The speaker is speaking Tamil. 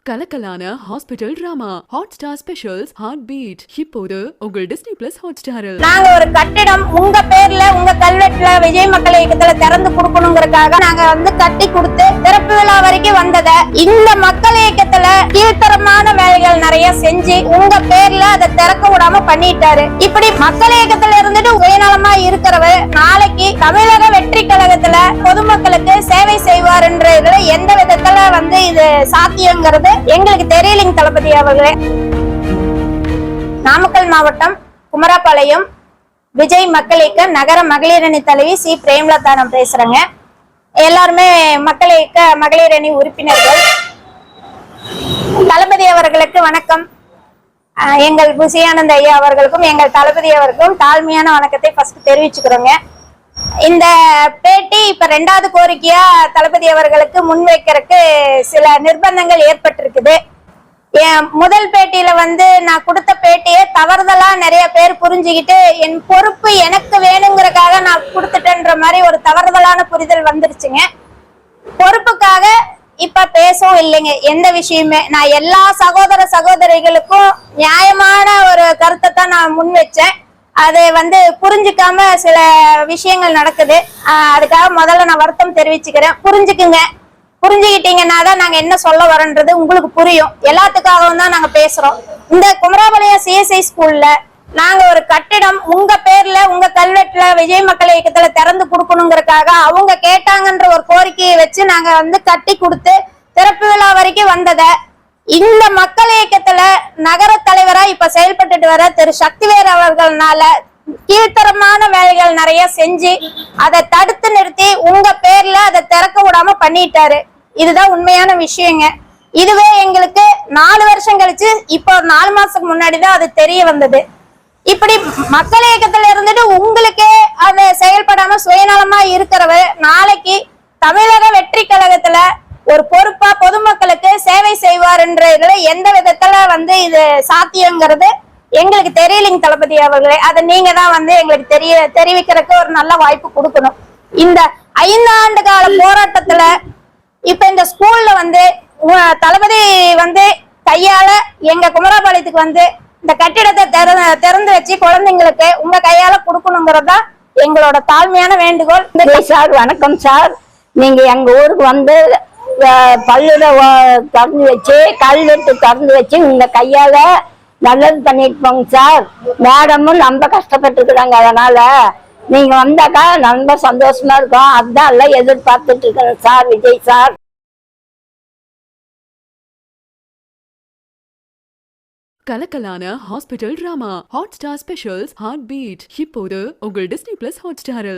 கலக்கலான hospital drama Hotstar specials heart beat இப்போது உங்கள் டிஸ்னி பிளஸ் ஹாட்ஸ்டாரில். நாங்க ஒரு கட்டிடம் உங்க பேர்ல உங்க கல்வெட்டுல விஜய் மக்கள் இயக்கத்துல திறந்து கொடுக்கணுங்கிறதுக்காக நாங்க கட்டி கொடுத்து திறப்பு விழா வரைக்கும் வந்தத இந்த மக்கள் இயக்கத்துல கீழ்த்தரமான வேலைகள் நிறைய செஞ்சு உங்க பேர்ல அதை திறக்க விடாம பண்ணிட்டாரு. இப்படி மக்கள் இயக்கத்துல இருந்துட்டு சுயநலமா இருக்கிறவர் நாளைக்கு தமிழக வெற்றி கழகத்துல பொதுமக்களுக்கு சேவை செய்வார் என்ற இதுல எந்த விதத்துல இது சாத்தியங்கிறது எங்களுக்கு தெரியலைங்க தளபதி அவர்களே. நாமக்கல் மாவட்டம் குமராபாளையம் விஜய் மக்கள் இயக்க நகர மகளிர் அணி தலைவி சி பிரேமலதா நான் பேசுறேங்க. எல்லாருமே மக்கள் இயக்க மகளிர் அணி உறுப்பினர்கள். தளபதி அவர்களுக்கு வணக்கம். எங்கள் புசியானந்த ஐயா அவர்களுக்கும் எங்கள் தளபதி அவர்களுக்கும் தாழ்மையான வணக்கத்தை ஃபர்ஸ்ட் தெரிவிச்சுக்கிறோங்க. இந்த பேட்டி இப்ப 2வது கோரிக்கையா தளபதி அவர்களுக்கு முன்வைக்கிறதுக்கு சில நிர்பந்தங்கள் ஏற்பட்டிருக்குது. முதல் பேட்டியில நான் கொடுத்த பேட்டியை தவறுதலா நிறைய பேர் புரிஞ்சுக்கிட்டு என் பொறுப்பு எனக்கு வேணுங்கிறதுக்காக நான் கொடுத்துட்டேன்ற மாதிரி ஒரு தவறுதலான புரிதல் வந்துருச்சுங்க. பொறுப்புக்காக இப்ப பேசவும் இல்லைங்க. எந்த விஷயமே நான் எல்லா சகோதர சகோதரிகளுக்கும் நியாயமான ஒரு கருத்தை தான் நான் முன் வச்சேன். அது புரிஞ்சுக்காம சில விஷயங்கள் நடக்குது. அதுக்காக முதல்ல நான் வருத்தம் தெரிவிச்சுக்கிறேன். புரிஞ்சுக்குங்க. புரிஞ்சுக்கிட்டீங்கன்னா தான் நாங்க என்ன சொல்ல வரோன்றது உங்களுக்கு புரியும். எல்லாத்துக்காகவும் தான் நாங்க பேசுறோம். இந்த குமராபாளையம் சிஎஸ்ஐ ஸ்கூல்ல நாங்க ஒரு கட்டிடம் உங்க பேர்ல உங்க கல்வெட்டுல விஜய் மக்கள் இயக்கத்துல திறந்து கொடுக்கணுங்கிறதுக்காக அவங்க கேட்டாங்கன்ற ஒரு கோரிக்கையை வச்சு நாங்க கட்டி கொடுத்து திறப்பு விழா வரைக்கும் வந்தத இந்த மக்கள் இயக்கத்துல நகர தலைவரா இப்ப செயல்பட்டு வர திரு சக்திவேல் அவர்கள்னால கீழ்த்தரமான வேலைகள் நிறைய செஞ்சு அதை தடுத்து நிறுத்தி உங்க பேர்ல அதை திறக்க விடாம பண்ணிட்டாரு. இதுதான் உண்மையான விஷயங்க. இதுவே எங்களுக்கு 4 வருஷம் கழிச்சு இப்போ 4 மாசத்துக்கு முன்னாடிதான் அது தெரிய வந்தது. இப்படி மக்கள் இயக்கத்துல இருந்துட்டு உங்களுக்கே அதை செயல்படாம சுயநலமா இருக்கிறவர் நாளைக்கு தமிழக வெற்றி கழகத்துல ஒரு பொறுப்பா பொதுமக்களுக்கு சேவை செய்வார் என்ற இதுல எந்த விதத்துல இது சாத்தியங்கிறது எங்களுக்கு தெரியலைங்க தளபதி அவர்களே. அதை நீங்க தான் எங்களுக்கு தெரிவிக்கிறதுக்கு ஒரு நல்ல வாய்ப்பு கொடுக்கணும். இந்த 5 ஆண்டு கால போராட்டத்துல இப்ப இந்த ஸ்கூல்ல தளபதி கையால எங்க குமராபாளையத்துக்கு இந்த கட்டிடத்தை திறந்து வச்சு குழந்தைங்களுக்கு உங்க கையால கொடுக்கணுங்கிறதா எங்களோட தாழ்மையான வேண்டுகோள். சார் வணக்கம் சார். நீங்க எங்க ஊருக்கு பல்லுட திறந்து வச்சு கல்வெட்டு திறந்து வச்சு உங்க கையால நல்லது பண்ணிட்டு போங்க சார். மேடமும் ரொம்ப கஷ்டப்பட்டுருக்குறாங்க. அதனால நீங்க வந்தாக்கா ரொம்ப சந்தோஷமா இருக்கும். அதுதான் எல்லாம் எதிர்பார்த்துட்டு இருக்கிறேன் சார். விஜய் சார் கலக்கலான hospital drama Hotstar specials heart beat இப்போது உங்கள் டிஸ்னி பிளஸ் ஹாட்ஸ்டாரில்.